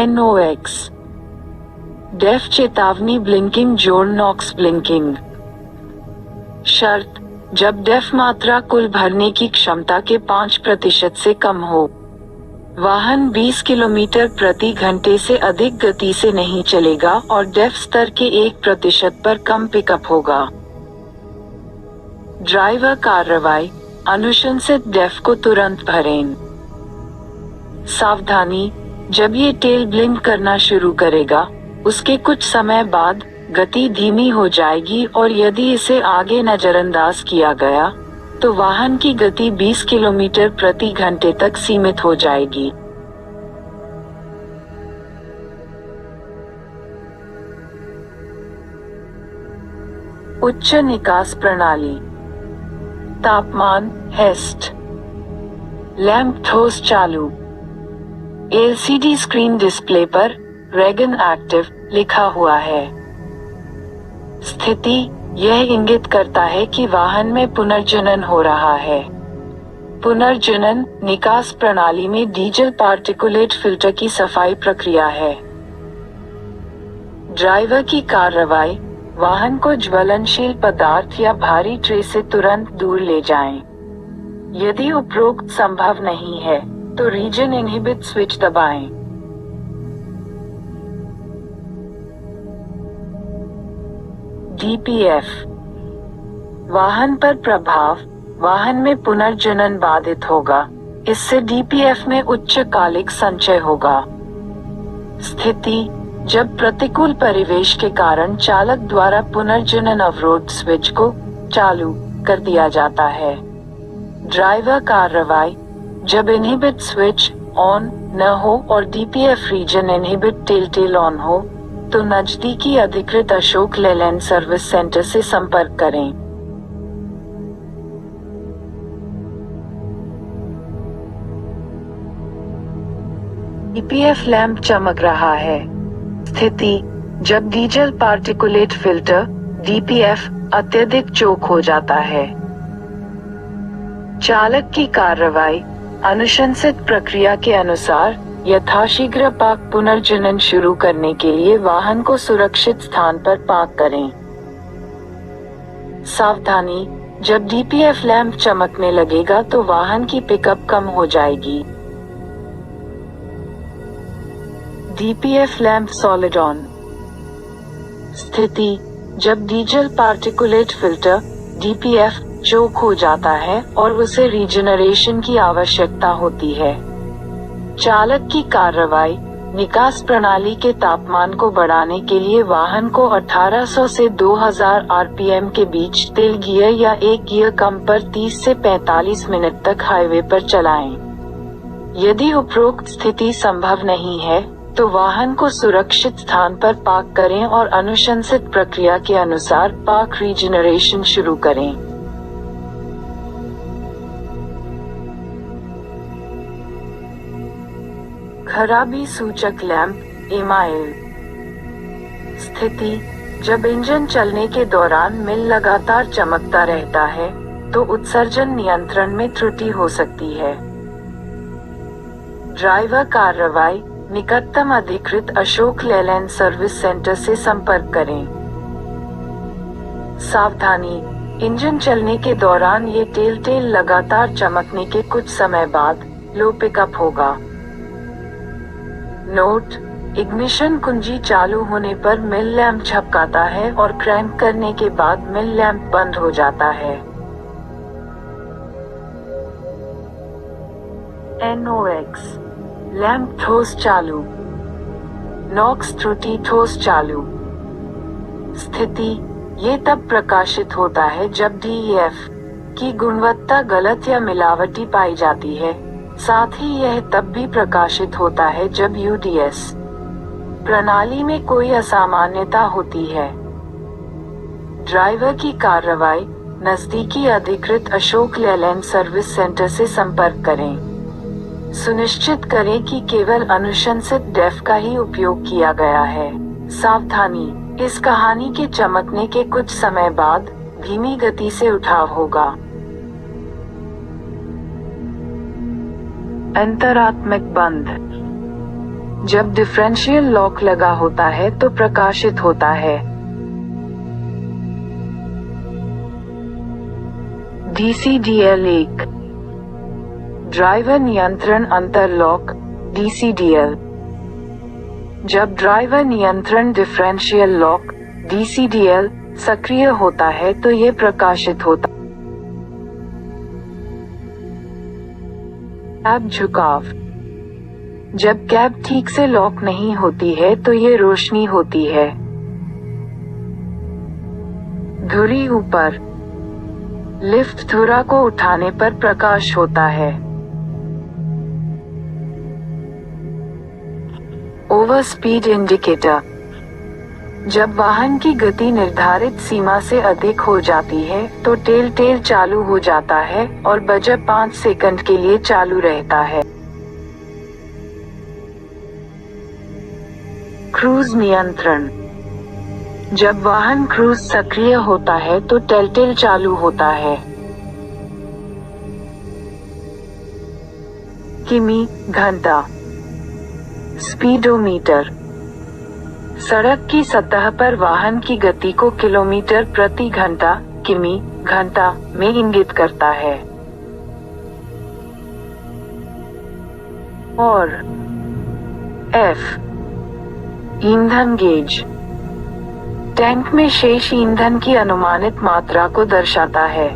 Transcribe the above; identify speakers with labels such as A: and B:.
A: NOx def चेतावनी blinking जोड़ Knox blinking. शर्त: जब डेफ मात्रा कुल भरने की क्षमता के 5% से कम हो। वाहन 20 किलोमीटर प्रति घंटे से अधिक गति से नहीं चलेगा और डेफ स्तर के 1% पर कम पिकअप होगा। ड्राइवर कार्रवाई: अनुशंसित डेफ को तुरंत भरें। सावधानी: जब ये टेल ब्लिंक करना शुरू करेगा, उसके कुछ समय बाद गति धीमी हो जाएगी और यदि इसे आगे नजरअंदाज किया गया, तो वाहन की गति 20 किलोमीटर प्रति घंटे तक सीमित हो जाएगी। उच्च निकास प्रणाली। तापमान हेस्ट। लैंप ठोस चालू। LCD स्क्रीन डिस्प्ले पर रेगन एक्टिव लिखा हुआ है। स्थिति: यह इंगित करता है कि वाहन में पुनर्जनन हो रहा है। पुनर्जनन निकास प्रणाली में डीजल पार्टिकुलेट फिल्टर की सफाई प्रक्रिया है। ड्राइवर की कार्रवाई: वाहन को ज्वलनशील पदार्थ या भारी ट्रे से तुरंत दूर ले जाएं। यदि उपरोक्त संभव नहीं है, तो रीजन इनहिबिट स्विच दबाएं। DPF वाहन पर प्रभाव: वाहन में पुनर्जनन बाधित होगा, इससे DPF में उच्च कालिक संचय होगा। स्थिति: जब प्रतिकूल परिवेश के कारण चालक द्वारा पुनर्जनन अवरोध स्विच को चालू कर दिया जाता है। ड्राइवर कार्रवाई: जब इनहिबिट स्विच ऑन न हो और DPF reason inhibit tail on हो, तो नजदीकी अधिकृत अशोक लेलैंड सर्विस सेंटर से संपर्क करें। DPF लैंप चमक रहा है। स्थिति: जब डीजल पार्टिकुलेट फिल्टर DPF अत्यधिक चोक हो जाता है। चालक की कार्रवाई: अनुशंसित प्रक्रिया के अनुसार यथाशीघ्र पार्क पुनर्जनन शुरू करने के लिए वाहन को सुरक्षित स्थान पर पार्क करें। सावधानी: जब DPF लैंप चमकने लगेगा तो वाहन की पिकअप कम हो जाएगी। DPF lamp solid on. स्थिति: जब डीजल पार्टिकुलेट फिल्टर DPF चोक हो जाता है और उसे रीजनरेशन की आवश्यकता होती है। चालक की कार्रवाई: निकास प्रणाली के तापमान को बढ़ाने के लिए वाहन को 1800 से 2000 RPM के बीच तेल गियर या एक गियर कम पर 30 से 45 मिनट तक हाईवे पर चलाएं। यदि उपरोक्त स्थिति संभव नहीं है, तो वाहन को सुरक्षित स्थान पर पार्क करें और अनुशंसित प्रक्रिया के अनुसार पार्क रीजनरेशन शुरू करें। खराबी सूचक लैंप एमाइल। स्थिति: जब इंजन चलने के दौरान मिल लगातार चमकता रहता है, तो उत्सर्जन नियंत्रण में त्रुटि हो सकती है। ड्राइवर कार्रवाई: निकटतम अधिकृत अशोक लेलैंड सर्विस सेंटर से संपर्क करें। सावधानी: इंजन चलने के दौरान ये टेल लगातार चमकने के कुछ समय बाद लो पिकअप होगा। नोट: इग्निशन कुंजी चालू होने पर मिल लैंप झपकाता है और क्रैंक करने के बाद मिल लैंप बंद हो जाता है। NOx लैंप ठोस चालू। नॉक्स त्रुटि ठोस चालू। स्थिति: ये तब प्रकाशित होता है जब DEF की गुणवत्ता गलत या मिलावटी पाई जाती है। साथ ही यह तब भी प्रकाशित होता है जब UDS प्रणाली में कोई असामान्यता होती है। ड्राइवर की कार्रवाई: नजदीकी अधिकृत अशोक लेलैंड सर्विस सेंटर से संपर्क करें। सुनिश्चित करें कि केवल अनुशंसित डेफ का ही उपयोग किया गया है। सावधानी: इस कहानी के चमकने के कुछ समय बाद धीमी गति से उठाव होगा। अंतरात्मक बंद। जब डिफरेंशियल लॉक लगा होता है तो प्रकाशित होता है। DCDL 1 ड्राइवर नियंत्रण अंतर लॉक DCDL। जब ड्राइवर नियंत्रण डिफरेंशियल लॉक DCDL सक्रिय होता है तो ये प्रकाशित होता है। कैब झुकाव। जब कैब ठीक से लॉक नहीं होती है तो ये रोशनी होती है। धुरी ऊपर। लिफ्ट धुरा को उठाने पर प्रकाश होता है। Over speed indicator. जब वाहन की गति निर्धारित सीमा से अधिक हो जाती है तो टेल चालू हो जाता है और बजर 5 सेकंड के लिए चालू रहता है। क्रूज नियंत्रण। जब वाहन क्रूज सक्रिय होता है तो टेल चालू होता है। किमी घंटा। स्पीडोमीटर। सड़क की सतह पर वाहन की गति को किलोमीटर प्रति घंटा किमी घंटा में इंगित करता है। और F ईंधन गेज। टैंक में शेष ईंधन की अनुमानित मात्रा को दर्शाता है।